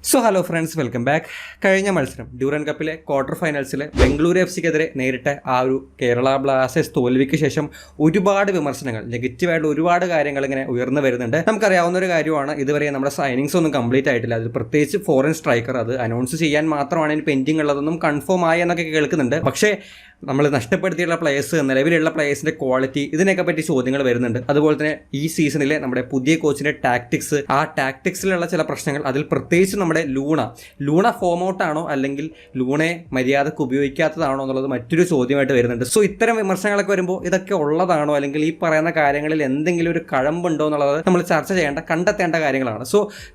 Hello friends, welcome back. കഴിഞ്ഞ മത്സരം Durand കപ്പിലെ quarter ഫൈനൽസിൽ Bengaluru എഫ്സിക്കെതിരെ നേരിട്ട ആ ഒരു കേരള ബ്ലാസ്റ്റേഴ്സ് തോൽവിക്ക് ശേഷം ഒരുപാട് വിമർശനങ്ങൾ, നെഗറ്റീവായിട്ട് ഒരുപാട് കാര്യങ്ങൾ ഇങ്ങനെ ഉയർന്നു വരുന്നുണ്ട്. നമുക്കറിയാവുന്ന ഒരു കാര്യമാണ്, ഇതുവരെ നമ്മുടെ സൈനിങ്സ് ഒന്നും കംപ്ലീറ്റ് ആയിട്ടില്ല. അത് പ്രത്യേകിച്ച് ഫോറിൻ സ്ട്രൈക്കർ അത് അനൗൺസ് ചെയ്യാൻ മാത്രമാണ് ഇനി പെൻഡിങ് ഉള്ളതെന്നും കൺഫേം ആയി എന്നൊക്കെ കേൾക്കുന്നുണ്ട്. പക്ഷേ നമ്മൾ നഷ്ടപ്പെടുത്തിയുള്ള പ്ലേയേഴ്സ്, നിലവിലുള്ള പ്ലേയേഴ്സിന്റെ ക്വാളിറ്റി, ഇതിനൊക്കെ പറ്റി ചോദ്യങ്ങൾ വരുന്നുണ്ട്. അതുപോലെ തന്നെ ഈ സീസണിലെ നമ്മുടെ പുതിയ കോച്ചിന്റെ ടാക്ടിക്സ്, ആ ടാക്ടിക്സിലുള്ള ചില പ്രശ്നങ്ങൾ, അതിൽ പ്രത്യേകിച്ച് നമ്മുടെ ലൂണ ഫോം ഔട്ടാണോ അല്ലെങ്കിൽ ലൂണയെ മര്യാദക്ക് ഉപയോഗിക്കാത്തതാണോ എന്നുള്ളത് മറ്റൊരു ചോദ്യമായിട്ട് വരുന്നുണ്ട്. ഇത്തരം വിമർശനങ്ങളൊക്കെ വരുമ്പോൾ ഇതൊക്കെ ഉള്ളതാണോ അല്ലെങ്കിൽ ഈ പറയുന്ന കാര്യങ്ങളിൽ എന്തെങ്കിലും ഒരു കഴമ്പുണ്ടോ എന്നുള്ളത് നമ്മൾ ചർച്ച ചെയ്യേണ്ട, കണ്ടെത്തേണ്ട കാര്യങ്ങളാണ്.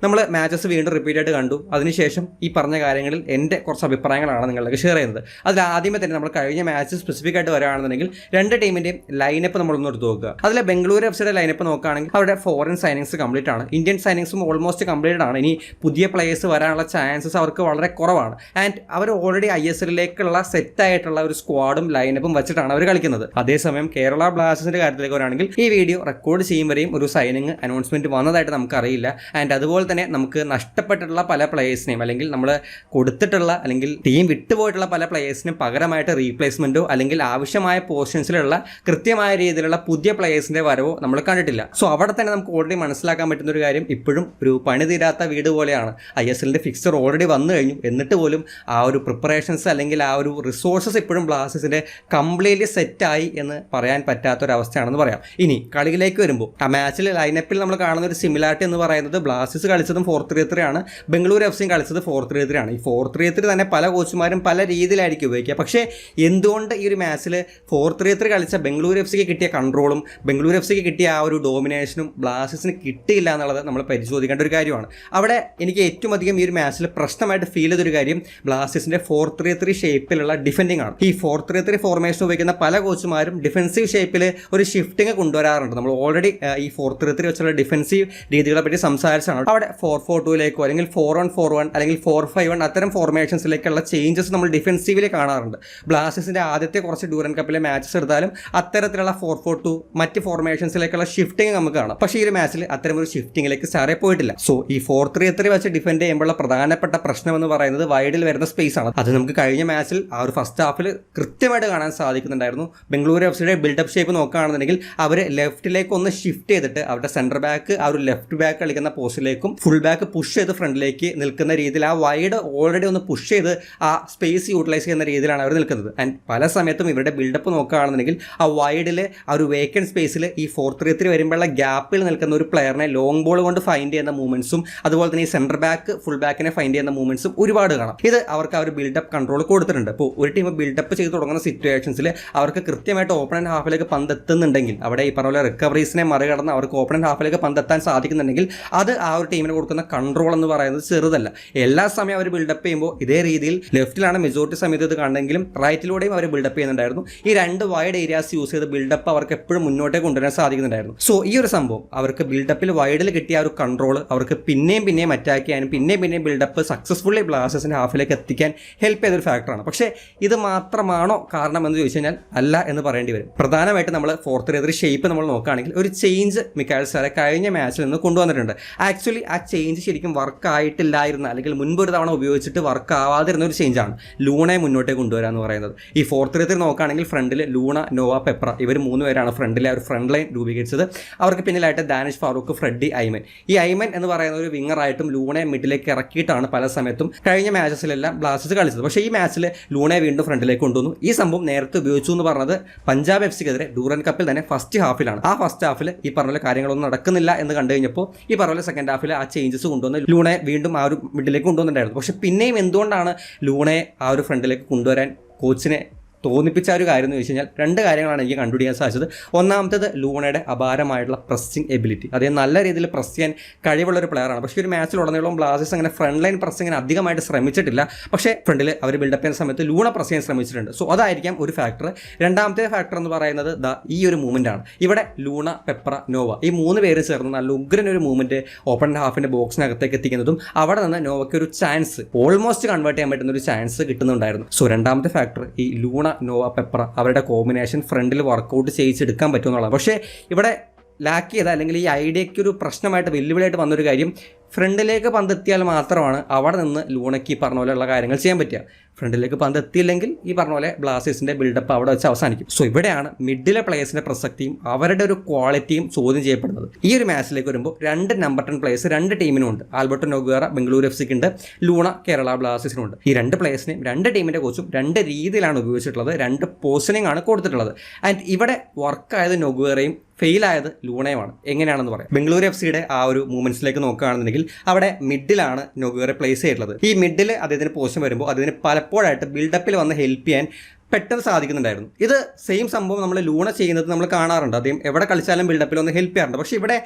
നമ്മൾ മാച്ചസ് വീണ്ടും റിപ്പീറ്റ് ആയിട്ട് കണ്ടു. അതിനുശേഷം ഈ പറഞ്ഞ കാര്യങ്ങളിൽ എൻ്റെ കുറച്ച് അഭിപ്രായങ്ങളാണ് നിങ്ങളിലേക്ക് ഷെയർ ചെയ്യുന്നത്. അതിൽ ആദ്യമേ തന്നെ നമ്മൾ കഴിഞ്ഞ മാച്ച് സ്പെസിഫിക് ആയിട്ട് വരികയാണെന്നുണ്ടെങ്കിൽ രണ്ട് ടീമിന്റെയും ലൈനപ്പ് നമ്മളൊന്ന് എടുത്ത് നോക്കുക. അതിലെ ബംഗളൂരു എഫ്സിയുടെ ലൈനപ്പ് നോക്കുകയാണെങ്കിൽ അവരുടെ ഫോറിൻ സൈനിങ്സ് കംപ്ലീറ്റ് ആണ്, ഇന്ത്യൻ സൈനിങ്സും ഓൾമോസ്റ്റ് കംപ്ലീറ്റ് ആണ്. ഇനി പുതിയ പ്ലേയേഴ്സ് വരാനുള്ള ചാൻസസ് അവർക്ക് വളരെ കുറവാണ്. ആൻഡ് അവർ ഓൾറെഡി ISLിലേക്കുള്ള സെറ്റായിട്ടുള്ള ഒരു സ്ക്വാഡും ലൈനപ്പും വെച്ചിട്ടാണ് അവർ കളിക്കുന്നത്. അതേസമയം കേരള ബ്ലാസ്റ്റേഴ്സിന്റെ കാര്യത്തിലേക്ക് വരികയാണെങ്കിൽ ഈ വീഡിയോ റെക്കോർഡ് ചെയ്യുമ്പോഴേയും ഒരു സൈനിങ് അനൗൺസ്മെന്റ് വന്നതായിട്ട് നമുക്കറിയില്ല. ആൻഡ് അതുപോലെ തന്നെ നമുക്ക് നഷ്ടപ്പെട്ടിട്ടുള്ള പല പ്ലേയേഴ്സിനെയും അല്ലെങ്കിൽ നമ്മൾ കൊടുത്തിട്ടുള്ള അല്ലെങ്കിൽ ടീം വിട്ടുപോയിട്ടുള്ള പല പ്ലേയേഴ്സിനും പകരമായിട്ട് റീപ്ലേസ്മെന്റോ അല്ലെങ്കിൽ ആവശ്യമായ പൊസിഷൻസിലുള്ള കൃത്യമായ രീതിയിലുള്ള പുതിയ പ്ലേയേഴ്സിന്റെ വരവോ നമ്മൾ കണ്ടിട്ടില്ല. അവിടെ തന്നെ നമുക്ക് ഓൾറെഡി മനസ്സിലാക്കാൻ പറ്റുന്ന ഒരു കാര്യം, ഇപ്പോഴും ഒരു പണി തീരാത്ത വീട് പോലെയാണ്. ISLന്റെ ഫിക്സർ ഓൾറെഡി വന്നു കഴിഞ്ഞു, എന്നിട്ട് പോലും ആ ഒരു പ്രിപ്പറേഷൻസ് അല്ലെങ്കിൽ ആ ഒരു റിസോഴ്സസ് ഇപ്പോഴും ബ്ലാസ്റ്റേഴ്സിന്റെ കംപ്ലീറ്റ്ലി സെറ്റായി എന്ന് പറയാൻ പറ്റാത്തൊരവസ്ഥയാണെന്ന് പറയാം. ഇനി കളിയിലേക്ക് വരുമ്പോൾ ആ മാച്ചിൽ ലൈനപ്പിൽ നമ്മൾ കാണുന്ന ഒരു സിമിലാരിറ്റി എന്ന് പറയുന്നത്, ബ്ലാസ്റ്റേഴ്സ് കളിച്ചതും 4-3-3 ആണ്, ബംഗളൂരു എഫ്സിയും കളിച്ചത് 4-3-3 ആണ്. ഈ 4-3-3 തന്നെ പല കോച്ചുമാരും പല രീതിയിലായിരിക്കും ഉപയോഗിക്കുക. പക്ഷേ എന്തുകൊണ്ട് ഈ ഒരു മാച്ചിൽ 4-3-3 കളിച്ച ബംഗളൂരു എഫ്സിക്ക് കിട്ടിയ കൺട്രോളും ബംഗളൂരു എഫ്സിക്ക് കിട്ടിയ ആ ഒരു ഡോമിനേഷനും ബ്ലാസ്റ്റേഴ്സിന് കിട്ടിയില്ല എന്നുള്ളത് നമ്മൾ പരിശോധിക്കേണ്ട ഒരു കാര്യമാണ്. അവിടെ എനിക്ക് ഏറ്റവും അധികം ഈ ഒരു മാച്ചിൽ പ്രശ്നമായിട്ട് ഫീൽ ചെയ്തൊരു കാര്യം ബ്ലാസ്റ്റേഴ്സിന്റെ 4-3-3 ഷേപ്പിലുള്ള ഡിഫെൻഡിങ് ആണ്. ഈ 4-3-3 ഫോർമേഷൻ ഉപയോഗിക്കുന്ന പല കോച്ചുമാരും ഡിഫെൻസീവ് ഷേപ്പിൽ ഒരു ഷിഫ്റ്റിംഗ് കൊണ്ടുവരാറുണ്ട്. നമ്മൾ ഓൾറെഡി ഈ 4-3-3 വെച്ചുള്ള ഡിഫെൻസീവ് രീതികളെ പറ്റി സംസാരിച്ചാണ്. അവിടെ 4-4-2 അല്ലെങ്കിൽ 4-1-4-1 അല്ലെങ്കിൽ 4-5-1 അത്തരം ഫോർമേഷൻസിലേക്കുള്ള ചേഞ്ചസ് നമ്മൾ ഡിഫെൻസീവിൽ കാണാറുണ്ട്. ബ്ലാസ്റ്റേഴ്സിന്റെ ആദ്യത്തെ കുറച്ച് ഡ്യൂറൻ കപ്പിലെ മാച്ചസ് എടുത്താലും അത്തരത്തിലുള്ള 4-4-2 മറ്റ് ഫോർമേഷൻസിലേക്കുള്ള ഷിഫ്റ്റിംഗ് നമുക്ക് കാണാം. പക്ഷേ ഈ ഒരു മാച്ചിൽ അത്തരം ഒരു ഷിഫ്റ്റിംഗിലേക്ക് സാറേ പോയിട്ടില്ല. ഈ 4-3-3 വെച്ച് ഡിഫെൻഡ് ചെയ്യുമ്പോഴുള്ള പ്രധാനപ്പെട്ട പ്രശ്നം എന്ന് പറയുന്നത് വൈഡിൽ വരുന്ന സ്പേസ് ആണ്. അത് നമുക്ക് കഴിഞ്ഞ മാച്ചിൽ ആ ഒരു ഫസ്റ്റ് ഹാഫിൽ കൃത്യമായിട്ട് കാണാൻ സാധിക്കുന്നുണ്ടായിരുന്നു. ബംഗളൂരു എഫ്സിയുടെ ബിൽഡപ്പ് ഷേപ്പ് നോക്കുകയാണെന്നുണ്ടെങ്കിൽ അവർ ലെഫ്റ്റിലേക്ക് ഒന്ന് ഷിഫ്റ്റ് ചെയ്തിട്ട് അവരുടെ സെന്റർ ബാക്ക് ആ ഒരു ലെഫ്റ്റ് ബാക്ക് കളിക്കുന്ന പോസ്റ്റിലേക്കും ഫുൾ ബാക്ക് പുഷ് ചെയ്ത് ഫ്രണ്ടിലേക്ക് നിൽക്കുന്ന രീതിയിൽ ആ വൈഡ് ഓൾറെഡി ഒന്ന് പുഷ് ചെയ്ത് ആ സ്പേസ് യൂട്ടിലൈസ് ചെയ്യുന്ന രീതിയിലാണ് അവർ നിൽക്കുന്നത്. ആൻഡ് പല സമയത്തും ഇവരുടെ ബിൽഡപ്പ് നോക്കുകയാണെന്നുണ്ടെങ്കിൽ ആ വൈഡിൽ ആ ഒരു വേക്കൻറ്റ് സ്പേസിൽ ഈ 4-3-3 വരുമ്പോഴുള്ള ഗ്യാപ്പിൽ നിൽക്കുന്ന ഒരു പ്ലെയറിനെ ലോങ് ബോൾ കൊണ്ട് ഫൈൻഡ് ചെയ്യുന്ന മൂവ്മെന്റ്സും അതുപോലെ തന്നെ ഈ സെന്റർ ബാക്ക് ഫുൾ ബാക്കിനെ ഫൈൻഡ് ചെയ്യുന്ന മൂവ്മെന്റ്സും ഒരുപാട് കാണാം. ഇത് അവർക്ക് ആ ഒരു ബിൽഡപ്പ് കൺട്രോൾ കൊടുത്തിട്ടുണ്ട്. ഇപ്പോൾ ഒരു ടീം ബിൽഡപ്പ് ചെയ്ത് തുടങ്ങുന്ന സിറ്റുവേഷൻസിൽ അവർക്ക് കൃത്യമായിട്ട് ഓപ്പണന്റ് ഹാഫിലേക്ക് പന്തെത്തുന്നുണ്ടെങ്കിൽ, അവിടെ ഈ പറഞ്ഞ പോലെ റിക്കവറീസിനെ മറികടന്ന് അവർക്ക് ഓപ്പണന്റ് ഹാഫിലേക്ക് പന്തെത്താൻ സാധിക്കുന്നുണ്ടെങ്കിൽ അത് ആ ഒരു ടീമിന് കൊടുക്കുന്ന കൺട്രോൾ എന്ന് പറയുന്നത് ചെറുതല്ല. എല്ലാ സമയം അവർ ബിൽഡപ്പ് ചെയ്യുമ്പോൾ ഇതേ രീതിയിൽ ലെഫ്റ്റിലാണ് മെജോറിറ്റി സമയത്ത് ഇത് കണ്ടെങ്കിലും റൈറ്റിലൂടെയും അവർ ബിൽഡപ്പ് ചെയ്യുന്നുണ്ടായിരുന്നു. ഈ രണ്ട് വൈഡ് ഏരിയാസ് യൂസ് ചെയ്ത് ബിൽഡപ്പ് അവർക്ക് എപ്പോഴും മുന്നോട്ടേക്ക് കൊണ്ടുവരാൻ സാധിക്കുന്നുണ്ടായിരുന്നു. ഈ ഒരു സംഭവം അവർക്ക് ബിൽഡപ്പിൽ വൈഡിൽ കിട്ടിയ ഒരു കൺട്രോൾ അവർക്ക് പിന്നെയും അറ്റാക്ക് ചെയ്യാനും പിന്നെയും ബിൽഡപ്പ് സക്സസ്ഫുള്ളി ബ്ലാസ്റ്റേഴ്സിന്റെ ഹാഫിലേക്ക് എത്തിക്കാൻ ഹെൽപ്പ് ചെയ്തൊരു ഫാക്ടറാണ്. പക്ഷേ ഇത് മാത്രമാണോ കാരണം എന്ന് ചോദിച്ചു കഴിഞ്ഞാൽ അല്ല എന്ന് പറയേണ്ടി വരും. പ്രധാനമായിട്ട് നമ്മൾ 4-3-3 ഷേപ്പ് നമ്മൾ നോക്കുകയാണെങ്കിൽ ഒരു ചേഞ്ച് മിക്കാൽ സാറെ കഴിഞ്ഞ മാച്ചിൽ നിന്ന് കൊണ്ടുവന്നിട്ടുണ്ട്. ആക്ച്വലി ആ ചേഞ്ച് ശരിക്കും വർക്ക് ആയിട്ടില്ലായിരുന്ന അല്ലെങ്കിൽ മുൻപൊരു തവണ ഉപയോഗിച്ചിട്ട് വർക്ക് ആവാതിരുന്ന ഒരു ചേഞ്ചാണ് ലൂണയെ മുന്നോട്ടേക്ക് കൊണ്ടുവരിക എന്ന് പറയുന്നത്. ഈ 4-3-3 നോക്കുകയാണെങ്കിൽ ഫ്രണ്ടിൽ ലൂണ, നോവ, പെപ്ര ഇവർ 3 പേരാണ് ഫ്രണ്ടിലെ ഒരു ഫ്രണ്ട് ലൈൻ രൂപീകരിച്ചത്. അവർക്ക് പിന്നിലായിട്ട് ദാനിഷ് ഫാറൂഖ്, ഫ്രെഡി, ഐമൻ. ഈ ഐമൻ എന്ന് പറയുന്ന ഒരു വിങ്ങറായിട്ടും ലൂണയെ മിഡിലേക്ക് ഇറക്കിയിട്ടാണ് പല സമയത്തും കഴിഞ്ഞ മാച്ചസിലെല്ലാം ബ്ലാസ്റ്റേഴ്സ് കളിച്ചത്. പക്ഷേ ഈ മാച്ചിൽ ലൂണയെ വീണ്ടും ഫ്രണ്ടിലേക്ക് കൊണ്ടുവന്നു. ഈ സംഭവം നേരത്തെ ഉപയോഗിച്ചു എന്ന് പറഞ്ഞത് പഞ്ചാബ് എഫ്സിക്കെതിരെ ഡ്യൂറൻ കപ്പിൽ തന്നെ ഫസ്റ്റ് ഹാഫിലാണ്. ആ ഫസ്റ്റ് ഹാഫിൽ ഈ പറഞ്ഞ കാര്യങ്ങളൊന്നും നടക്കുന്നില്ല എന്ന് കണ്ടു കഴിഞ്ഞപ്പോൾ ഈ പറഞ്ഞ സെക്കൻഡ് ഹാഫിൽ ആ ചേഞ്ചസ് കൊണ്ടുവന്ന് ലൂണയെ വീണ്ടും ആ ഒരു മിഡിലേക്ക് കൊണ്ടുവന്നിട്ടുണ്ടായിരുന്നു. പക്ഷേ പിന്നെയും എന്തുകൊണ്ടാണ് ലൂണയെ ആ ഒരു ഫ്രണ്ടിലേക്ക് കൊണ്ടുവരാൻ കോച്ചിനെ തോന്നിപ്പിച്ച ഒരു കാര്യം എന്ന് ചോദിച്ചു കഴിഞ്ഞാൽ രണ്ട് കാര്യങ്ങളാണ് എനിക്ക് കണ്ടുപിടിക്കാൻ സാധിച്ചത്. ഒന്നാമത്തേത് ലൂണയുടെ അപാരമായിട്ടുള്ള പ്രസ്സിംഗ് എബിലിറ്റി. അദ്ദേഹം നല്ല രീതിയിൽ പ്രസ് ചെയ്യാൻ കഴിവുള്ള ഒരു പ്ലെയറാണ്. പക്ഷേ ഒരു മാച്ചിലുടനീളം ബ്ലാസ്റ്റേഴ്സ് അങ്ങനെ ഫ്രണ്ട് ലൈൻ പ്രസ്സിങ്ങിന് അധികമായിട്ട് ശ്രമിച്ചിട്ടില്ല. പക്ഷേ ഫ്രണ്ടിൽ അവർ ബിൽഡപ്പ് ചെയ്യുന്ന സമയത്ത് ലൂണ പ്രസ് ചെയ്യാൻ ശ്രമിച്ചിട്ടുണ്ട്. അതായിരിക്കാം ഒരു ഫാക്ടർ. രണ്ടാമത്തെ ഫാക്ടർ എന്ന് പറയുന്നത് ഈ ഒരു മൂവ്മെൻ്റ് ആണ്. ഇവിടെ ലൂണ, പെപ്ര, നോവ ഈ 3 പേര് ചേർന്ന് നല്ല ഉഗ്രൻ ഒരു മൂവ്മെൻറ്റ് ഓപ്പൺ ഹാഫിൻ്റെ ബോക്സിനകത്തേക്ക് എത്തിക്കുന്നതും അവിടെ നിന്ന് നോവയ്ക്ക് ഒരു ചാൻസ് ഓൾമോസ്റ്റ് കൺവേർട്ട് ചെയ്യാൻ പറ്റുന്ന ഒരു ചാൻസ് കിട്ടുന്നുണ്ടായിരുന്നു. രണ്ടാമത്തെ ഫാക്ടർ ഈ ലൂണ, നോവ, പെപ്ര അവരുടെ കോമ്പിനേഷൻ ഫ്രണ്ടിൽ വർക്കൗട്ട് ചെയ്യിച്ചെടുക്കാൻ പറ്റുമെന്നുള്ളതാണ്. പക്ഷേ ഇവിടെ ലാക്ക് ചെയ്ത അല്ലെങ്കിൽ ഈ ഐഡിയയ്ക്ക് ഒരു പ്രശ്നമായിട്ട് വെല്ലുവിളിയായിട്ട് വന്നൊരു കാര്യം ഫ്രണ്ടിലേക്ക് പന്ത് എത്തിയാൽ മാത്രമാണ് അവിടെ നിന്ന് ലൂണയ്ക്ക് ഈ പറഞ്ഞ പോലെയുള്ള കാര്യങ്ങൾ ചെയ്യാൻ പറ്റുക. ഫ്രണ്ടിലേക്ക് പന്ത് എത്തിയില്ലെങ്കിൽ ഈ പറഞ്ഞ പോലെ ബ്ലാസ്റ്റേഴ്സിന്റെ ബിൽഡപ്പ് അവിടെ വെച്ച് അവസാനിക്കും. സോ ഇവിടെയാണ് മിഡിലെ പ്ലേയേഴ്സിന്റെ പ്രസക്തിയും അവരുടെ ഒരു ക്വാളിറ്റിയും ചോദ്യം ചെയ്യപ്പെടുന്നത്. ഈ ഒരു മാച്ചിലേക്ക് വരുമ്പോൾ 2 നമ്പർ 10 പ്ലേയേഴ്സ് 2 ടീമിനും ഉണ്ട്. ആൽബർട്ടോ നൊഗേറ ബംഗളൂരു എഫ്സിക്ക് ഉണ്ട്, ലൂണ കേരള ബ്ലാസ്റ്റേഴ്സിനുണ്ട്. ഈ 2 പ്ലേയേഴ്സിനെയും 2 ടീമിന്റെ കോച്ചും 2 രീതിയിലാണ് ഉപയോഗിച്ചിട്ടുള്ളത്, 2 പോസിനിങ് ആണ് കൊടുത്തിട്ടുള്ളത്. ആൻഡ് ഇവിടെ വർക്കായത് നൊഗേറയും ഫെയിലായത് ലൂണയുമാണ്. എങ്ങനെയാണെന്ന് പറയാം. ബംഗളൂരു എഫ് സിയുടെ ആ ഒരു മൂവ്മെന്റ്സിലേക്ക് നോക്കുകയാണെന്നുണ്ടെങ്കിൽ അവിടെ മിഡിലാണ് നൊഗേറെ പ്ലേസ് ചെയ്തിട്ടുള്ളത്. ഈ മിഡിൽ അദ്ദേഹത്തിന് പോസ്റ്റ് വരുമ്പോൾ അതിന് പലപ്പോഴായിട്ട് ബിൽഡപ്പിൽ വന്ന് ഹെൽപ്പ് ചെയ്യാൻ പെട്ടെന്ന് സാധിക്കുന്നുണ്ടായിരുന്നു. ഇത് സെയിം സംഭവം നമ്മൾ ലൂണ ചെയ്യുന്നത് നമ്മൾ കാണാറുണ്ട്. അദ്ദേഹം എവിടെ കളിച്ചാലും ബിൽഡപ്പിൽ ഒന്ന് ഹെൽപ്പ് ചെയ്യാറുണ്ട്. പക്ഷേ ഇവിടെ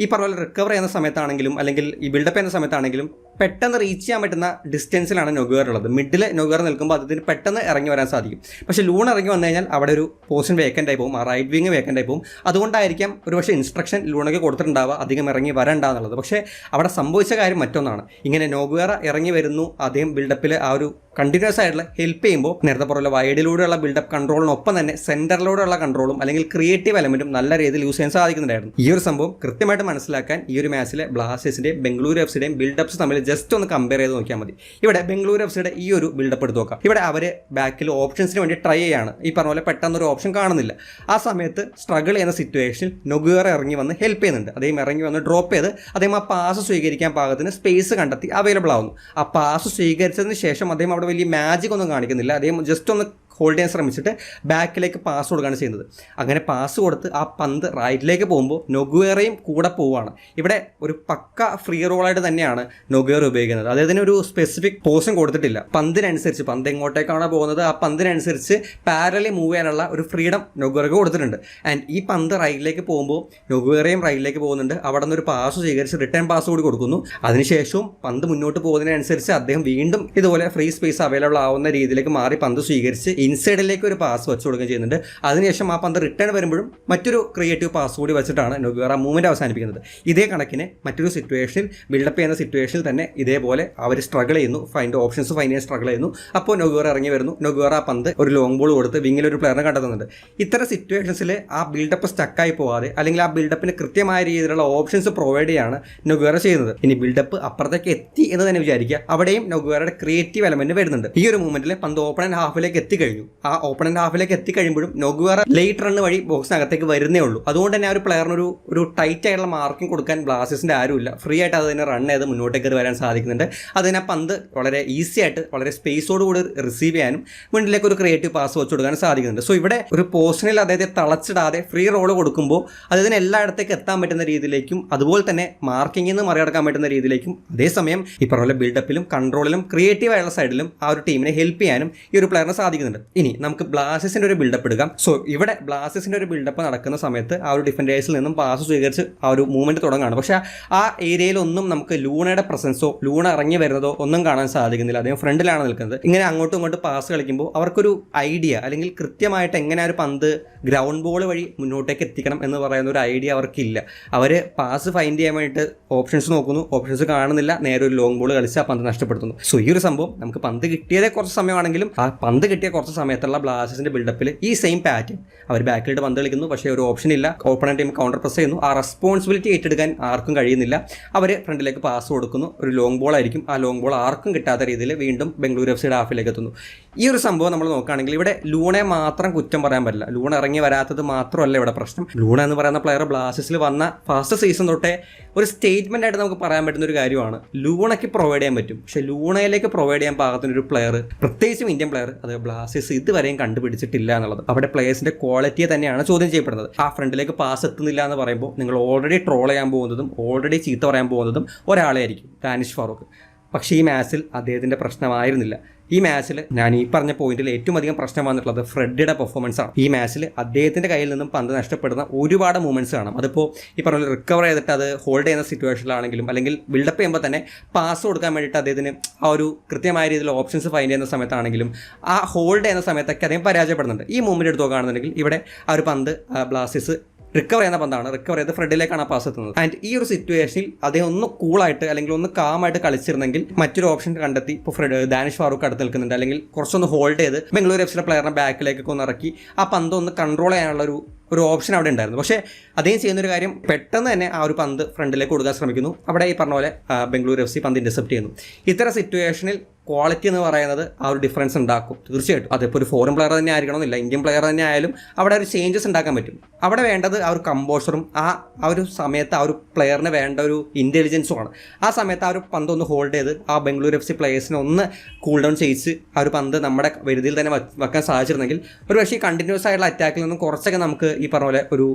ഈ പറഞ്ഞ പോലെ റിക്കവർ ചെയ്യുന്ന സമയത്താണെങ്കിലും അല്ലെങ്കിൽ ഈ ബിൽഡപ്പ് ചെയ്യുന്ന സമയത്താണെങ്കിലും പെട്ടെന്ന് റീച്ച് ചെയ്യാൻ പറ്റുന്ന ഡിസ്റ്റൻസിലാണ് നൊഗേർ ഉള്ളത്. മിഡിൽ നൊഗേർ നിൽക്കുമ്പോൾ അതിന് പെട്ടെന്ന് ഇറങ്ങി വരാൻ സാധിക്കും. പക്ഷേ ലൂൺ ഇറങ്ങി വന്നു കഴിഞ്ഞാൽ അവിടെ ഒരു പോസിഷൻ വേക്കൻ്റ് ആയി പോകും, ആ റൈറ്റ് വിങ് വേക്കൻ്റ് ആയി പോകും. അതുകൊണ്ടായിരിക്കാം ഒരു പക്ഷേ ഇൻസ്ട്രക്ഷൻ ലൂണയ്ക്ക് കൊടുത്തിട്ടുണ്ടാവുക അധികം ഇറങ്ങി വരണ്ടാന്നുള്ളത്. പക്ഷേ അവിടെ സംഭവിച്ച കാര്യം മറ്റൊന്നാണ്. ഇങ്ങനെ നൊഗേറ ഇറങ്ങി വരുന്നു, അദ്ദേഹം ബിൽഡപ്പിൽ ആ ഒരു കണ്ടിന്യൂസ് ആയിട്ടുള്ള ഹെൽപ്പ് ചെയ്യുമ്പോൾ നേരത്തെ പറഞ്ഞ വൈഡിലൂടെയുള്ള ബിൽഡപ്പ് കൺട്രോളിനൊപ്പം തന്നെ സെൻറ്ററിലൂടെയുള്ള കൺട്രോളും അല്ലെങ്കിൽ ക്രിയേറ്റീവ് എലമെൻറ്റും നല്ല രീതിയിൽ യൂസ് ചെയ്യാൻ സാധിക്കുന്നുണ്ടായിരുന്നു. ഈ ഒരു സംഭവം കൃത്യമായിട്ട് മനസ്സിലാക്കാൻ ഈ ഒരു മാച്ചിലെ ബ്ലാസ്റ്റേഴ്സിൻ്റെയും ബംഗളൂരു എഫ് സിയുടെയും ബിൽഡപ്സ് തമ്മിൽ ജസ്റ്റ് ഒന്ന് കമ്പയർ ചെയ്ത് നോക്കിയാൽ മതി. ഇവിടെ ബംഗളൂരു എഫ് സിയുടെ ഈ ഒരു ബിൽഡപ്പ് എടുത്ത് നോക്കാം. ഇവിടെ അവർ ബാക്കിൽ ഓപ്ഷൻസിന് വേണ്ടി ട്രൈ ചെയ്യാണ്. ഈ പറഞ്ഞ പോലെ പെട്ടെന്നൊരു ഓപ്ഷൻ കാണുന്നില്ല. ആ സമയത്ത് സ്ട്രഗിൾ ചെയ്യുന്ന സിറ്റുവേഷനിൽ നൊഗേറ ഇറങ്ങി വന്ന് ഹെൽപ്പ് ചെയ്യുന്നുണ്ട്. അദ്ദേഹം ഇറങ്ങി വന്ന് ഡ്രോപ്പ് ചെയ്ത് അദ്ദേഹം ആ പാസ് സ്വീകരിക്കാൻ പാകത്തിന് സ്പേസ് കണ്ടെത്തി അവൈലബിൾ ആവുന്നു. ആ പാസ് സ്വീകരിച്ചതിന് ശേഷം അദ്ദേഹം അവിടെ വലിയ മാജിക് ഒന്നും കാണിക്കുന്നില്ല. അദ്ദേഹം ജസ്റ്റ് ഒന്ന് ഹോൾഡ് ചെയ്യാൻ ശ്രമിച്ചിട്ട് ബാക്കിലേക്ക് പാസ് കൊടുക്കുകയാണ് ചെയ്യുന്നത്. അങ്ങനെ പാസ് കൊടുത്ത് ആ പന്ത് റൈറ്റിലേക്ക് പോകുമ്പോൾ നൊഗേറയും കൂടെ പോവുകയാണ്. ഇവിടെ ഒരു പക്ക ഫ്രീ റോളായിട്ട് തന്നെയാണ് നൊഗേറ ഉപയോഗിക്കുന്നത്. അദ്ദേഹത്തിന് ഒരു സ്പെസിഫിക് പോഷൻ കൊടുത്തിട്ടില്ല. പന്തിനനുസരിച്ച് പന്ത് എങ്ങോട്ടേക്കാണോ പോകുന്നത് ആ പന്തിനനുസരിച്ച് പാരലി മൂവ് ചെയ്യാനുള്ള ഒരു ഫ്രീഡം നൊഗേറയ്ക്ക് കൊടുത്തിട്ടുണ്ട്. ആൻഡ് ഈ പന്ത് റൈറ്റിലേക്ക് പോകുമ്പോൾ നൊഗേറയും റൈറ്റിലേക്ക് പോകുന്നുണ്ട്. അവിടെ നിന്ന് ഒരു പാസ് സ്വീകരിച്ച് റിട്ടേൺ പാസ് കൂടി കൊടുക്കുന്നു. അതിനുശേഷവും പന്ത് മുന്നോട്ട് പോകുന്നതിനനുസരിച്ച് അദ്ദേഹം വീണ്ടും ഇതുപോലെ ഫ്രീ സ്പേസ് അവൈലബിൾ ആവുന്ന രീതിയിലേക്ക് മാറി പന്ത് സ്വീകരിച്ച് ഇൻസൈഡിലേക്ക് ഒരു പാസ് വെച്ച് കൊടുക്കുകയും ചെയ്യുന്നുണ്ട്. അതിനുശേഷം ആ പന്ത് റിട്ടേൺ വരുമ്പോഴും മറ്റൊരു ക്രിയേറ്റീവ് പാസ് കൂടി വെച്ചിട്ടാണ് നൊഗേറ മൂവ്മെൻറ്റ് അവസാനിപ്പിക്കുന്നത്. ഇതേ കണക്കിന് മറ്റൊരു സിറ്റുവേഷനിൽ ബിൽഡപ്പ് ചെയ്യുന്ന സിറ്റുവേഷനിൽ തന്നെ ഇതേപോലെ അവർ സ്ട്രഗിൾ ചെയ്യുന്നു, ഓപ്ഷൻസ് ഫൈൻഡ് ചെയ്യാൻ സ്ട്രഗിൾ ചെയ്യുന്നു. അപ്പോൾ നൊഗേറ ഇറങ്ങി വരുന്നു. നൊഗേറ ആ പന്ത് ഒരു ലോങ് ബോൾ കൊടുത്ത് വിങ്ങിൽ ഒരു പ്ലെയറിനെ കണ്ടെത്തുന്നുണ്ട്. ഇത്തരം സിറ്റുവേഷൻസിൽ ആ ബിൽഡപ്പ് സ്റ്റക്കായി പോവാതെ അല്ലെങ്കിൽ ആ ബിൽഡപ്പിന് കൃത്യമായ രീതിയിലുള്ള ഓപ്ഷൻസ് പ്രൊവൈഡ് ചെയ്യാണ് നൊഗേറ ചെയ്യുന്നത്. ഇനി ബിൽഡപ്പ് അപ്പുറത്തേക്ക് എത്തി എന്ന് തന്നെ വിചാരിക്കുക, അവിടെയും നൊഗേറയുടെ ക്രിയേറ്റീവ് എലമെന്റ് വരുന്നുണ്ട്. ഈ ഒരു മൂവ്മെന്റിൽ പന്ത് ഓപ്പണന്റ് ഹാഫിലേക്ക് എത്തിക്കഴിഞ്ഞു. ആ ഓപ്പണന്റ് ഹാഫിലേക്ക് എത്തിക്കഴിയുമ്പോഴും നൊഗേറ ലേറ്റ് റൺ വഴി ബോക്സിനകത്തേക്ക് വരുന്നേ ഉള്ളൂ. അതുകൊണ്ട് തന്നെ ആ ഒരു പ്ലെയറിന് ഒരു ടൈറ്റ് ആയിട്ടുള്ള മാർക്കിംഗ് കൊടുക്കാൻ ബ്ലാസ്റ്റേഴ്സിന്റെ ആരുമില്ല. ഫ്രീ ആയിട്ട് അതിനെ റൺ ചെയ്ത് മുന്നോട്ടേക്ക് വരാൻ സാധിക്കുന്നുണ്ട്. അതിനെ പന്ത് വളരെ ഈസി ആയിട്ട് വളരെ സ്പേസോട് കൂടി റിസീവ് ചെയ്യാനും മുന്നിലേക്ക് ഒരു ക്രിയേറ്റീവ് പാസ് വെച്ച് കൊടുക്കാനും സാധിക്കുന്നുണ്ട്. സോ ഇവിടെ ഒരു പോസ്റ്റിനിൽ അദ്ദേഹത്തെ തളച്ചിടാതെ ഫ്രീ റോൾ കൊടുക്കുമ്പോൾ അദ്ദേഹത്തിന് എല്ലായിടത്തേക്ക് എത്താൻ പറ്റുന്ന രീതിയിലേക്കും അതുപോലെ തന്നെ മാർക്കിങ്ങിൽ നിന്ന് മറികടക്കാൻ പറ്റുന്ന രീതിയിലേക്കും അതേസമയം ഈ പറഞ്ഞ ബിൽഡപ്പിലും കൺട്രോളിലും ക്രിയേറ്റീവ് ആയുള്ള സൈഡിലും ആ ഒരു ടീമിനെ ഹെൽപ്പ് ചെയ്യാനും ഈ ഒരു പ്ലെയറിന് സാധിക്കുന്നുണ്ട്. ഇനി നമുക്ക് ബ്ലാസ്റ്റേഴ്സിന്റെ ഒരു ബിൽഡപ്പ് എടുക്കാം. സോ ഇവിടെ ബ്ലാസ്റ്റേഴ്സിന്റെ ഒരു ബിൽഡപ്പ് നടക്കുന്ന സമയത്ത് ആ ഒരു ഡിഫൻഡേഴ്സിൽ നിന്നും പാസ് സ്വീകരിച്ച് ആ ഒരു മൂവ്മെന്റ് തുടങ്ങുകയാണ്. പക്ഷേ ആ ഏരിയയിലൊന്നും നമുക്ക് ലൂണയുടെ പ്രസൻസോ ലൂണ ഇറങ്ങി വരുന്നതോ ഒന്നും കാണാൻ സാധിക്കുന്നില്ല. അദ്ദേഹം ഫ്രണ്ടിലാണ് നിൽക്കുന്നത്. ഇങ്ങനെ അങ്ങോട്ടും ഇങ്ങോട്ടും പാസ് കളിക്കുമ്പോൾ അവർക്കൊരു ഐഡിയ അല്ലെങ്കിൽ കൃത്യമായിട്ട് എങ്ങനെ ഒരു പന്ത് ഗ്രൗണ്ട് ബോൾ വഴി മുന്നോട്ടേക്ക് എത്തിക്കണം എന്ന് പറയുന്ന ഒരു ഐഡിയ അവർക്കില്ല. അവർ പാസ് ഫൈൻഡ് ചെയ്യാൻ വേണ്ടിയിട്ട് ഓപ്ഷൻസ് നോക്കുന്നു, ഓപ്ഷൻസ് കാണുന്നില്ല, നേരെ ഒരു ലോങ് ബോൾ കളിച്ച് ആ പന്ത് നഷ്ടപ്പെടുത്തുന്നു. സോ ഈ ഒരു സംഭവം നമുക്ക് പന്ത് കിട്ടിയതേ കുറച്ച് സമയമാണെങ്കിലും ആ പന്ത് കിട്ടിയ കുറച്ച് സമയത്തുള്ള ബ്ലാസ്റ്റേഴ്സിന്റെ ബിൽഡപ്പിൽ ഈ സെയിം പാറ്റേൺ അവർ ബാക്കിലിട്ട് പന്ത് കളിക്കുന്നു. പക്ഷേ ഒരു ഓപ്ഷൻ ഇല്ല. ഓപ്പണന്റ് ടീം കൗണ്ടർ പ്രസ് ചെയ്യുന്നു. ആ റെസ്പോൺസിബിലിറ്റി ഏറ്റെടുക്കാൻ ആർക്കും കഴിയുന്നില്ല. അവർ ഫ്രണ്ടിലേക്ക് പാസ് കൊടുക്കുന്നു. ഒരു ലോങ് ബോൾ ആയിരിക്കും. ആ ലോങ് ബോൾ ആർക്കും കിട്ടാത്ത രീതിയിൽ വീണ്ടും ബംഗളൂരു എഫ് സിയുടെ ഹാഫിലേക്ക് എത്തുന്നു. ഈ ഒരു സംഭവം നമ്മൾ നോക്കുകയാണെങ്കിൽ ഇവിടെ ലൂണയെ മാത്രം കുറ്റം പറയാൻ പറ്റില്ല. ലൂണ ഇറങ്ങി വരാത്തത് മാത്രമല്ല ഇവിടെ പ്രശ്നം. ലൂണ എന്ന് പറയുന്ന പ്ലെയർ ബ്ലാസ്റ്റേഴ്സിൽ വന്ന ഫസ്റ്റ് സീസൺ തൊട്ടേ ഒരു സ്റ്റേറ്റ്മെന്റ് ആയിട്ട് നമുക്ക് പറയാൻ പറ്റുന്ന ഒരു കാര്യമാണ് ലൂണയ്ക്ക് പ്രൊവൈഡ് ചെയ്യാൻ പറ്റും. പക്ഷേ ലൂണയിലേക്ക് പ്രൊവൈഡ് ചെയ്യാൻ പാകത്തിനൊരു പ്ലെയർ, പ്രത്യേകിച്ചും ഇന്ത്യൻ പ്ലെയർ, അത് ബ്ലാസ്റ്റേഴ്സ് ഇതുവരെയും കണ്ടുപിടിച്ചിട്ടില്ല എന്നുള്ളത്. അവിടെ പ്ലേയേഴ്സിന്റെ ക്വാളിറ്റിയെ തന്നെയാണ് ചോദ്യം ചെയ്യപ്പെടുന്നത്. ആ ഫ്രണ്ടിലേക്ക് പാസ് എത്തുന്നില്ല എന്ന് പറയുമ്പോൾ നിങ്ങൾ ഓൾറെഡി ട്രോൾ ചെയ്യാൻ പോകുന്നതും ഓൾറെഡി ചീത്ത പറയാൻ പോകുന്നതും ഒരാളെ ആയിരിക്കും, ഡാനിഷ് ഫാറൂഖ്. പക്ഷേ ഈ മാച്ചിൽ അദ്ദേഹത്തിന്റെ പ്രശ്നമായിരുന്നില്ല. ഈ മാച്ചിൽ ഞാൻ ഈ പറഞ്ഞ പോയിന്റിൽ ഏറ്റവും അധികം പ്രശ്നം വന്നിട്ടുള്ളത് ഫ്രെഡിയുടെ പെർഫോമൻസ് ആണ്. ഈ മാച്ചിൽ അദ്ദേഹത്തിന്റെ കയ്യിൽ നിന്നും പന്ത് നഷ്ടപ്പെടുന്ന ഒരുപാട് മൂവ്മെന്റ്സ് കാണാം. അതിപ്പോൾ ഈ പറഞ്ഞ റിക്കവർ ചെയ്തിട്ട് അത് ഹോൾഡ് ചെയ്യുന്ന സിറ്റുവേഷനിലാണെങ്കിലും അല്ലെങ്കിൽ ബിൽഡപ്പ് ചെയ്യുമ്പോൾ തന്നെ പാസ് കൊടുക്കാൻ വേണ്ടിയിട്ട് അദ്ദേഹത്തിന് ആ ഒരു കൃത്യമായ രീതിയിൽ ഓപ്ഷൻസ് ഫൈൻഡ് ചെയ്യുന്ന സമയത്താണെങ്കിലും ആ ഹോൾഡ് ചെയ്യുന്ന സമയത്തൊക്കെ അദ്ദേഹം പരാജയപ്പെടുന്നുണ്ട്. ഈ മൂവ്മെന്റ് എടുത്ത് നോക്കുകയാണെന്നുണ്ടെങ്കിൽ ഇവിടെ ആ ഒരു പന്ത് ബ്ലാസ്റ്റേഴ്സ് റിക്കവർ ചെയ്യുന്ന പന്താണ്, റിക്കവർ ചെയ്ത് ഫ്രെഡിലേക്കാണ് പാസ് എത്തുന്നത്. ആൻഡ് ഈ ഒരു സിറ്റുവേഷനിൽ അദ്ദേഹം ഒന്ന് കൂളായിട്ട് അല്ലെങ്കിൽ ഒന്ന് കാമായിട്ട് കളിച്ചിരുന്നെങ്കിൽ മറ്റൊരു ഓപ്ഷൻ കണ്ടെത്തി ഇപ്പോൾ ഡാനിഷ് ഫാറൂഖ് അടുത്ത് നിൽക്കുന്നുണ്ട്, അല്ലെങ്കിൽ കുറച്ചൊന്ന് ഹോൾഡ് ചെയ്ത് ബംഗളൂരു എഫ് സിയുടെ പ്ലെയറിനെ ബാക്കിലേക്കൊക്കെ ഒന്ന് ഇറക്കി ആ പന്ത് ഒന്ന് കൺട്രോൾ ചെയ്യാനുള്ള ഒരു ഒരു ഓപ്ഷൻ അവിടെ ഉണ്ടായിരുന്നു. പക്ഷേ അദ്ദേഹം ചെയ്യുന്നൊരു കാര്യം പെട്ടെന്ന് തന്നെ ആ ഒരു പന്ത് ഫ്രണ്ടിലേക്ക് കൊടുക്കാൻ ശ്രമിക്കുന്നു. അവിടെ ഈ പറഞ്ഞ പോലെ ബംഗളൂരു FC പന്ത് ഇൻ്റർസെപ്റ്റ് ചെയ്യുന്നു. ഇത്തരം സിറ്റുവേഷനിൽ ക്വാളിറ്റി എന്ന് പറയുന്നത് ആ ഒരു ഡിഫറൻസ് ഉണ്ടാക്കും തീർച്ചയായിട്ടും. അതിപ്പോൾ ഒരു ഫോറിൻ പ്ലെയർ തന്നെ ആയിരിക്കണമെന്നില്ല, ഇന്ത്യൻ പ്ലെയർ തന്നെ ആയാലും അവിടെ ഒരു ചേഞ്ചസ് ഉണ്ടാക്കാൻ പറ്റും. അവിടെ വേണ്ടത് ആ ഒരു കമ്പോഷറും ആ ഒരു സമയത്ത് ആ ഒരു പ്ലെയറിന് വേണ്ട ഒരു ഇൻ്റലിജൻസുമാണ്. ആ സമയത്ത് ആ ഒരു പന്ത് ഒന്ന് ഹോൾഡ് ചെയ്ത് ആ ബംഗളൂരു FC പ്ലേയേഴ്സിനെ ഒന്ന് കൂൾ ഡൗൺ ചെയ്യിച്ച് ആ ഒരു പന്ത് നമ്മുടെ വരുതിയിൽ തന്നെ വെക്കാൻ സാധിച്ചിരുന്നെങ്കിൽ ഒരു പക്ഷേ കണ്ടിന്യൂസ് ആയിട്ടുള്ള അറ്റാക്കിൽ നിന്നും കുറച്ചൊക്കെ നമുക്ക് ഈ പറഞ്ഞ പോലെ ഒരു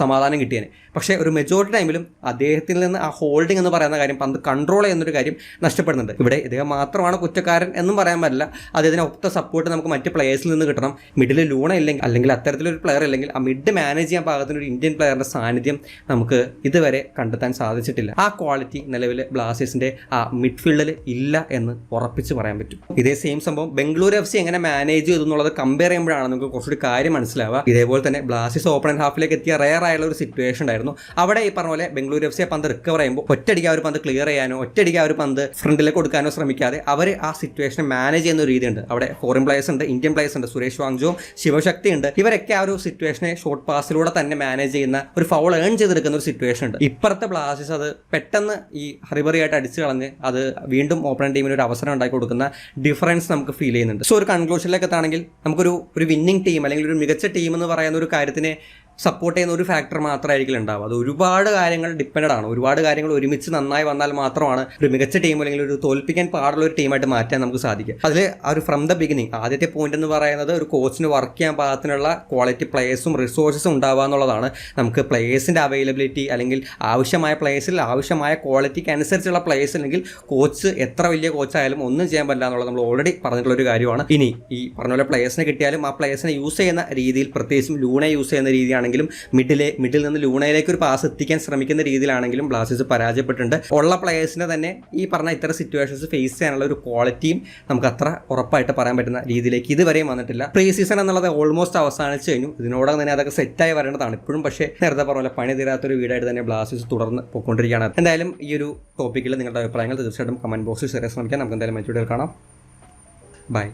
സമാധാനം കിട്ടിയേനെ. പക്ഷേ ഒരു മെജോറിറ്റി ടൈമിലും അദ്ദേഹത്തിൽ നിന്ന് ആ ഹോൾഡിംഗ് എന്ന് പറയുന്ന കാര്യം, പന്ത് കൺട്രോൾ ചെയ്യുന്നൊരു കാര്യം നഷ്ടപ്പെടുന്നുണ്ട്. ഇവിടെ ഇദ്ദേഹം മാത്രമാണ് കുറ്റക്കാരൻ എന്നും പറയാൻ പറ്റില്ല. അദ്ദേഹത്തിന് ഒത്ത സപ്പോർട്ട് നമുക്ക് മറ്റ് പ്ലെയേഴ്സിൽ നിന്ന് കിട്ടണം. മിഡിൽ ലൂണ ഇല്ലെങ്കിൽ അല്ലെങ്കിൽ അത്തരത്തിലൊരു പ്ലെയർ ഇല്ലെങ്കിൽ ആ മിഡ് മാനേജ് ചെയ്യാൻ പാകത്തിന് ഒരു ഇന്ത്യൻ പ്ലെയറിൻ്റെ സാന്നിധ്യം നമുക്ക് ഇതുവരെ കണ്ടെത്താൻ സാധിച്ചിട്ടില്ല. ആ ക്വാളിറ്റി നിലവിൽ ബ്ലാസ്റ്റേഴ്സിൻ്റെ ആ മിഡ്ഫീൽഡിൽ ഇല്ല എന്ന് ഉറപ്പിച്ച് പറയാൻ പറ്റും. ഇതേ സെയിം സംഭവം ബംഗളൂരു FC എങ്ങനെ മാനേജ് ചെയ്തു എന്നുള്ളത് കമ്പയർ ചെയ്യുമ്പോഴാണ് നമുക്ക് കുറച്ചുകൂടി കാര്യം മനസ്സിലാവുക. ഇതേപോലെ തന്നെ ബ്ലാസ്റ്റേഴ്സ് ഓപ്പണന്റ് ഹാഫിലേക്ക് എത്തിയ റെയർ ആയുള്ള ഒരു സിറ്റുവേഷൻ ഉണ്ടായിരുന്നു. അവിടെ ഈ പറഞ്ഞ പോലെ ബംഗളൂരു FC പന്ത് റിക്കവർ ചെയ്യുമ്പോൾ ഒറ്റയടിക്ക് ആ ഒരു പന്ത് ക്ലിയർ ചെയ്യാനോ ഒറ്റയടിക്ക് ആ ഒരു പന്ത് ഫ്രണ്ടിലേക്ക് കൊടുക്കാനോ ശ്രമിക്കാതെ അവർ ആ സിറ്റുവേഷനെ മാനേജ് ചെയ്യുന്ന ഒരു രീതിയുണ്ട്. അവിടെ ഫോറിൻ പ്ലേയേഴ്സ് ഉണ്ട്, ഇന്ത്യൻ പ്ലേയേഴ്സ് ഉണ്ട്, സുരേഷ് വാങ്ജോ, ശിവശക്തി ഉണ്ട്. ഇവരൊക്കെ ആ ഒരു സിറ്റുവേഷനെ ഷോർട്ട് പാസിലൂടെ തന്നെ മാനേജ് ചെയ്യുന്ന ഒരു ഫൗൾ ഏൺ ചെയ്തെടുക്കുന്ന ഒരു സിറ്റുവേഷൻ ഉണ്ട്. ഇപ്പുറത്തെ ബ്ലാസ്റ്റേഴ്സ് അത് പെട്ടെന്ന് ഈ ഹറിബറിയായിട്ട് അടിച്ചു കളഞ്ഞ് അത് വീണ്ടും ഓപ്പണന്റ് ടീമിന് ഒരു അവസരം ഉണ്ടാക്കി കൊടുക്കുന്ന ഡിഫറൻസ് നമുക്ക് ഫീൽ ചെയ്യുന്നുണ്ട്. സോ ഒരു കൺക്ലൂഷനിലേക്ക് എത്താണെങ്കിൽ നമുക്കൊരു വിന്നിംഗ് ടീം അല്ലെങ്കിൽ ഒരു മികച്ച ടീം എന്ന് പറയുന്ന ഒരു കാര്യത്തിനെ സപ്പോർട്ട് ചെയ്യുന്ന ഒരു ഫാക്ടർ മാത്രമായിരിക്കും ഉണ്ടാവുക. അത് ഒരുപാട് കാര്യങ്ങൾ ഡിപ്പെൻഡ് ആണ്. ഒരുപാട് കാര്യങ്ങൾ ഒരുമിച്ച് നന്നായി വന്നാൽ മാത്രമാണ് ഒരു മികച്ച ടീം അല്ലെങ്കിൽ ഒരു തോൽപ്പിക്കാൻ പാടുള്ള ഒരു ടീമായിട്ട് മാറ്റാൻ നമുക്ക് സാധിക്കും. അതിൽ ആ ഒരു ഫ്രം ദ ബിഗിനിങ് ആദ്യത്തെ പോയിന്റ് എന്ന് പറയുന്നത് ഒരു കോച്ചിന് വർക്ക് ചെയ്യാൻ പാകത്തിനുള്ള ക്വാളിറ്റി പ്ലേയേഴ്സും റിസോഴ്സസും ഉണ്ടാവുക എന്നുള്ളതാണ്. നമുക്ക് പ്ലേയേഴ്സിൻ്റെ അവൈലബിലിറ്റി അല്ലെങ്കിൽ ആവശ്യമായ പ്ലേയേഴ്സിൽ ആവശ്യമായ ക്വാളിറ്റിക്ക് അനുസരിച്ചുള്ള പ്ലേയേഴ്സ് അല്ലെങ്കിൽ കോച്ച് എത്ര വലിയ കോച്ചായാലും ഒന്നും ചെയ്യാൻ പറ്റില്ല എന്നുള്ളത് നമ്മൾ ഓൾറെഡി പറഞ്ഞിട്ടുള്ള ഒരു കാര്യമാണ്. ഇനി ഈ പറഞ്ഞ പോലെ പ്ലേയേഴ്സിനെ കിട്ടിയാലും ആ പ്ലേയേഴ്സിനെ യൂസ് ചെയ്യുന്ന രീതിയിൽ, പ്രത്യേകിച്ചും ലൂണെ യൂസ് ചെയ്യുന്ന രീതിയാണെങ്കിൽ മിഡിൽ നിന്ന് ലൂണയിലേക്ക് ഒരു പാസ് എത്തിക്കാൻ ശ്രമിക്കുന്ന രീതിയിലാണെങ്കിലും ബ്ലാസ്റ്റേഴ്സ് പരാജയപ്പെട്ടിട്ടുണ്ട്. ഉള്ള പ്ലേയേഴ്സിനെ തന്നെ ഈ പറഞ്ഞ ഇത്തരം സിറ്റുവേഷൻസ് ഫേസ് ചെയ്യാനുള്ള ഒരു ക്വാളിറ്റിയും നമുക്ക് അത്ര ഉറപ്പായിട്ട് പറയാൻ പറ്റുന്ന രീതിയിലേക്ക് ഇതുവരെയും വന്നിട്ടില്ല. പ്രീ സീസൺ എന്നുള്ളത് ഓൾമോസ്റ്റ് അവസാനിച്ചു കഴിഞ്ഞു. ഇതിനോടകം തന്നെ അതൊക്കെ സെറ്റായി വരേണ്ടതാണ്. ഇപ്പോഴും പക്ഷേ നേരത്തെ പറഞ്ഞ പോലെ പണി തീരാത്തൊരു വീടായിട്ട് തന്നെ ബ്ലാസ്റ്റേഴ്സ് തുടർന്ന് പോയിക്കൊണ്ടിരിക്കുകയാണ്. എന്തായാലും ഈ ഒരു ടോപ്പിക്കിൽ നിങ്ങളുടെ അഭിപ്രായങ്ങൾ തീർച്ചയായിട്ടും കമന്റ് ബോക്സിൽ ഷെയർ ചെയ്യാൻ ശ്രമിക്കാം. നമുക്ക് എന്തായാലും മറ്റു വീഡിയോയിൽ കാണാം. ബൈ.